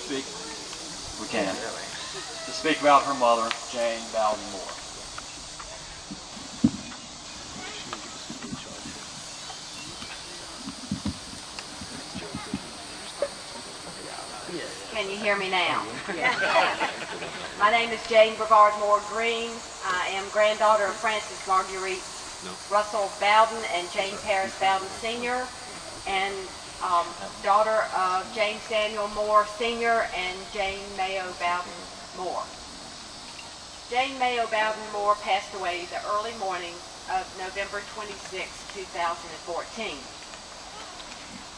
speak? We can. To speak about her mother, Jane Bowden Moore. Can you hear me now? My name is Jane Bowden Moore Green. I am granddaughter of Francis Marguerite Russell Bowden and James Harris Bowden Sr. and daughter of James Daniel Moore Sr. and Jane Mayo Bowden Moore. Jane Mayo Bowden Moore passed away the early morning of November 26, 2014.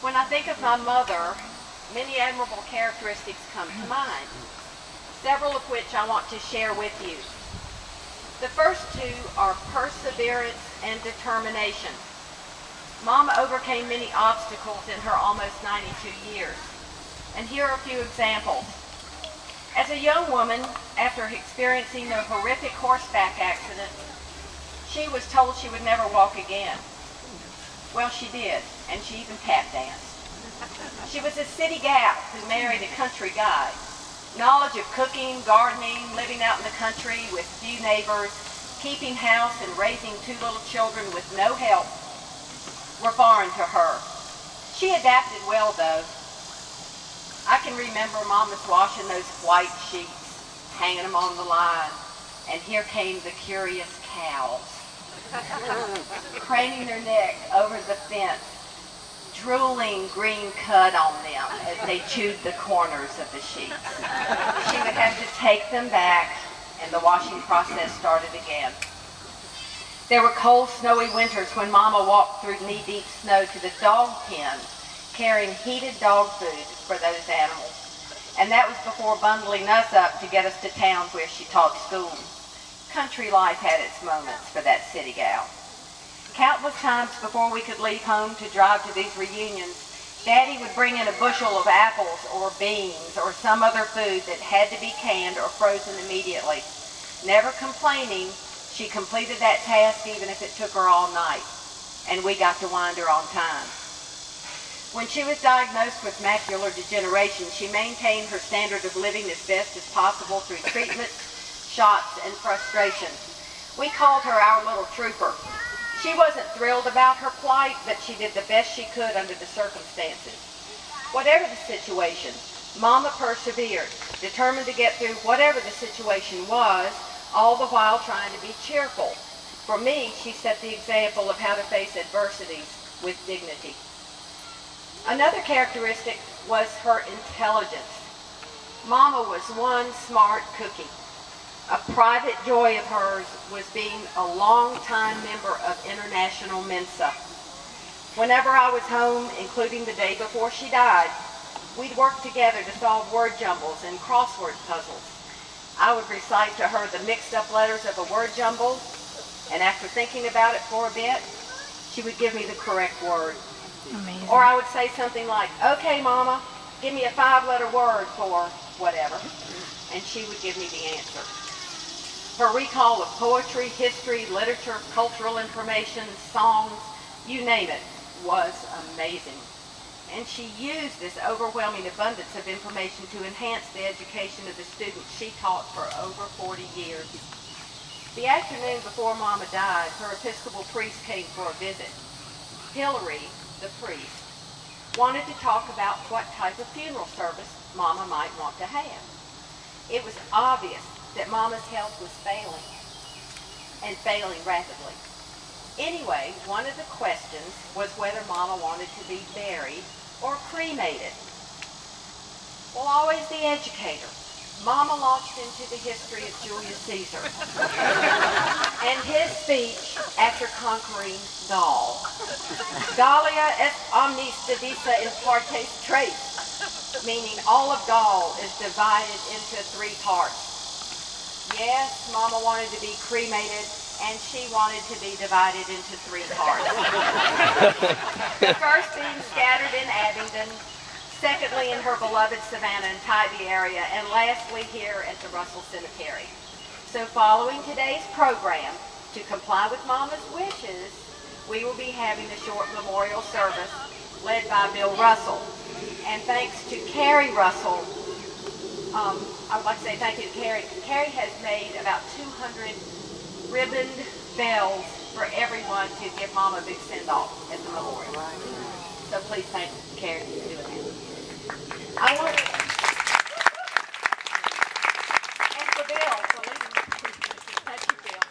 When I think of my mother, many admirable characteristics come to mind, several of which I want to share with you. The first two are perseverance and determination. Mama overcame many obstacles in her almost 92 years. And here are a few examples. As a young woman, after experiencing a horrific horseback accident, she was told she would never walk again. Well, she did, and she even tap danced. She was a city gal who married a country guy. Knowledge of cooking, gardening, living out in the country with few neighbors, keeping house and raising two little children with no help were foreign to her. She adapted well, though. I can remember Mama's washing those white sheets, hanging them on the line, and here came the curious cows, craning their neck over the fence, drooling green cud on them as they chewed the corners of the sheets. She would have to take them back, and the washing process started again. There were cold, snowy winters when Mama walked through knee-deep snow to the dog pen, carrying heated dog food for those animals. And that was before bundling us up to get us to town where she taught school. Country life had its moments for that city gal. Countless times before we could leave home to drive to these reunions, Daddy would bring in a bushel of apples or beans or some other food that had to be canned or frozen immediately. Never complaining, she completed that task even if it took her all night, and we got to wind her on time. When she was diagnosed with macular degeneration, she maintained her standard of living as best as possible through treatments, shots, and frustration. We called her our little trooper. She wasn't thrilled about her plight, but she did the best she could under the circumstances. Whatever the situation, Mama persevered, determined to get through whatever the situation was, all the while trying to be cheerful. For me, she set the example of how to face adversities with dignity. Another characteristic was her intelligence. Mama was one smart cookie. A private joy of hers was being a long-time member of International Mensa. Whenever I was home, including the day before she died, we'd work together to solve word jumbles and crossword puzzles. I would recite to her the mixed-up letters of a word jumble, and after thinking about it for a bit, she would give me the correct word. Amazing. Or I would say something like, "Okay, Mama, give me a 5-letter word for whatever," and she would give me the answer. Her recall of poetry, history, literature, cultural information, songs, you name it, was amazing. And she used this overwhelming abundance of information to enhance the education of the students she taught for over 40 years. The afternoon before Mama died, her Episcopal priest came for a visit. Hillary, the priest, wanted to talk about what type of funeral service Mama might want to have. It was obvious that Mama's health was failing, and failing rapidly. Anyway, one of the questions was whether Mama wanted to be buried or cremated. Well, always the educator. Mama launched into the history of Julius Caesar and his speech after conquering Gaul. Gallia est omnis divisa in partes tres, meaning all of Gaul is divided into 3 parts. Yes, Mama wanted to be cremated, and she wanted to be divided into 3 parts. The first being scattered in Abingdon, secondly in her beloved Savannah and Tybee area, and lastly here at the Russell Cemetery. So following today's program, to comply with Mama's wishes, we will be having a short memorial service led by Bill Russell. And thanks to Carrie Russell I would like to say thank you to Carrie. Carrie has made about 200 ribboned bells for everyone to give Mama a big send-off at the memorial. So please thank Carrie for doing that. I want to... And for Bill, thank you, Bill.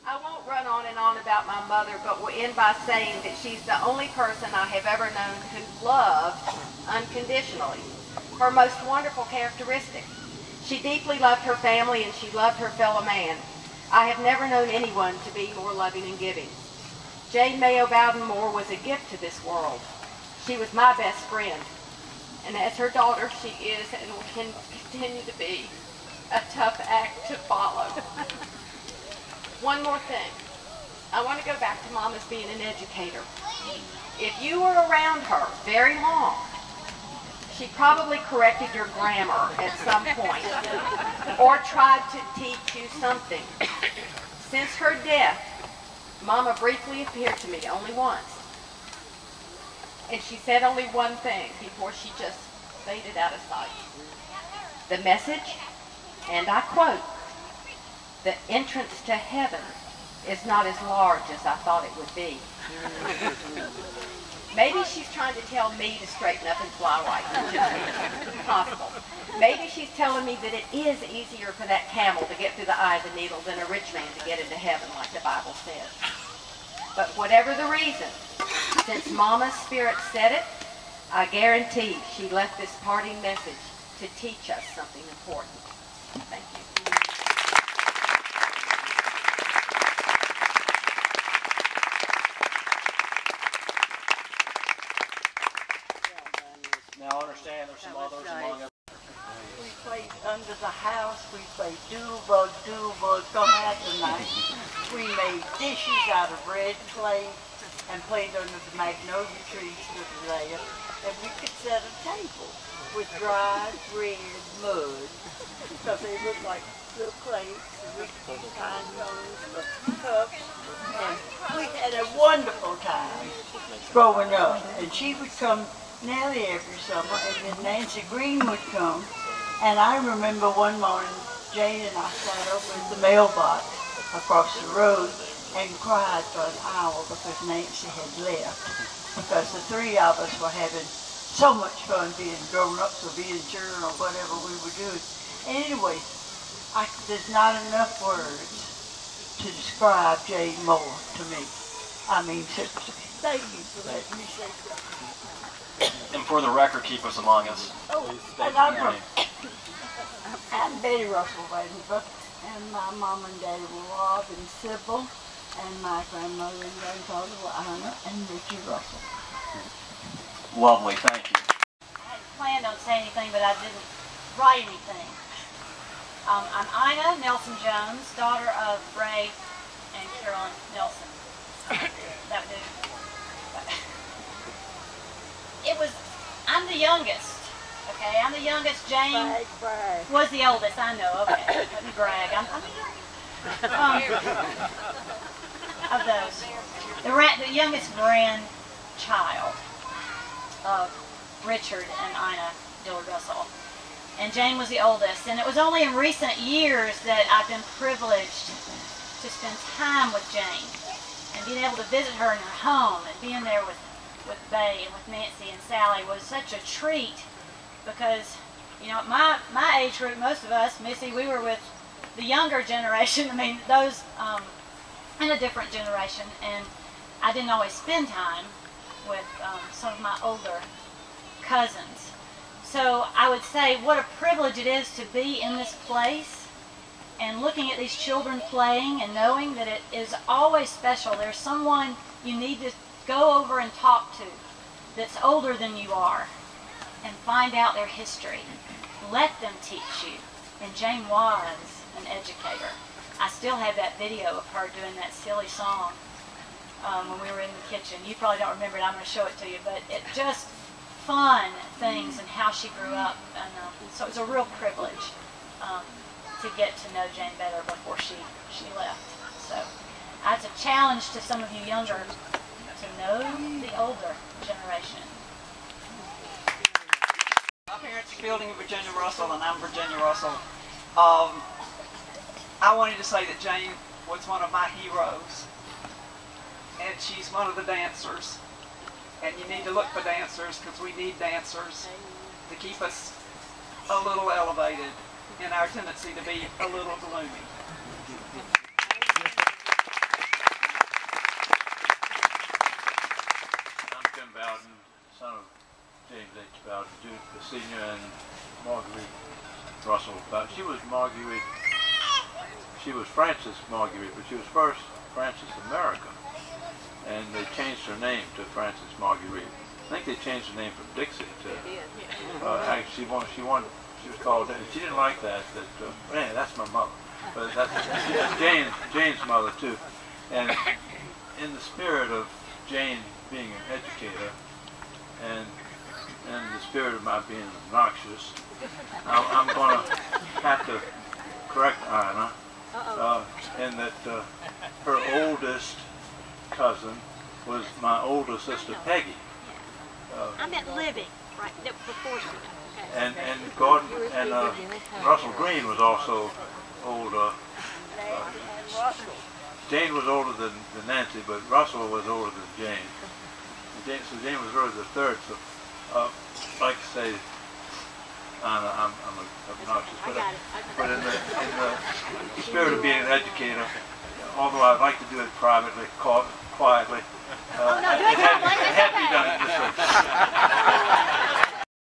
I won't run on and on about my mother, but will end by saying that she's the only person I have ever known who loved unconditionally. Her most wonderful characteristic. She deeply loved her family and she loved her fellow man. I have never known anyone to be more loving and giving. Jane Bowden Moore was a gift to this world. She was my best friend. And as her daughter, she is and will continue to be a tough act to follow. One more thing. I want to go back to Mama's being an educator. If you were around her very long, she probably corrected your grammar at some point or tried to teach you something. Since her death, Mama briefly appeared to me only once. And she said only one thing before she just faded out of sight. The message, and I quote, "The entrance to heaven is not as large as I thought it would be." Maybe she's trying to tell me to straighten up and fly right, which is possible. Maybe she's telling me that it is easier for that camel to get through the eye of the needle than a rich man to get into heaven, like the Bible says. But whatever the reason, since Mama's spirit said it, I guarantee she left this parting message to teach us something important. Thank you. Now understand there's some others among us. We played under the house, we played doobug, come out tonight. We made dishes out of red clay and played under the magnolia trees that were there. And we could set a table with dried red mud because they looked like little plates, and we could find those for cups. And we had a wonderful time growing up. And she would come nearly every summer, and then Nancy Green would come. And I remember one morning, Jane and I sat over at the mailbox across the road and cried for an hour because Nancy had left. Because the three of us were having so much fun being grown-ups or being children or whatever we were doing. Anyway, there's not enough words to describe Jane Moore to me. I mean, thank you for letting me say that. And for the record, keep us among us. Oh, and I'm Betty Russell Vanderbilt, and my mom and daddy were Rob and Sybil, and my grandmother and grandfather were Anna and Richie Russell. Lovely, thank you. I hadn't planned on saying anything, but I didn't write anything. I'm Ina Nelson Jones, daughter of Ray and Carolyn Nelson. That would do. I'm the youngest, okay? I'm the youngest. Jane was the oldest, I know, okay. Let me brag. I'm of those. The youngest grandchild of Richard and Ina Dillard Russell. And Jane was the oldest. And it was only in recent years that I've been privileged to spend time with Jane and being able to visit her in her home and being there with Bay and with Nancy and Sally was such a treat because, you know, my age group, most of us, Missy, we were with the younger generation. I mean, those in a different generation, and I didn't always spend time with some of my older cousins. So I would say what a privilege it is to be in this place and looking at these children playing and knowing that it is always special. There's someone you need to go over and talk to that's older than you are and find out their history. Let them teach you. And Jane was an educator. I still have that video of her doing that silly song when we were in the kitchen. You probably don't remember it. I'm going to show it to you. But it just fun things and how she grew up. And so it was a real privilege to get to know Jane better before she left. So that's a challenge to some of you younger to know the older generation. My parents Fielding and Virginia Russell, and I'm Virginia Russell. I wanted to say that Jane was one of my heroes, and she's one of the dancers. And you need to look for dancers, because we need dancers to keep us a little elevated in our tendency to be a little gloomy. I'm Jim Bowden, son of James H. Bowden, the senior, and Marguerite Russell. She was Marguerite. She was Frances Marguerite, but she was first Frances America, and they changed her name to Frances Marguerite. I think they changed her name from Dixie to. Actually, she was called. She didn't like that. Anyway, that's my mother, but that's Jane's mother too. And in the spirit of Jane being an educator, and the spirit of my being obnoxious, I'm going to have to correct Anna in that her oldest cousin was my older sister Peggy. I meant living, right, before she died. And Gordon and Russell Green was also older. Jane was older than Nancy, but Russell was older than Jane. So Jane was really the third. So I'd like to say, Anna, I'm obnoxious, but in the spirit of being an educator, although I'd like to do it privately, quietly, it had to be done this way.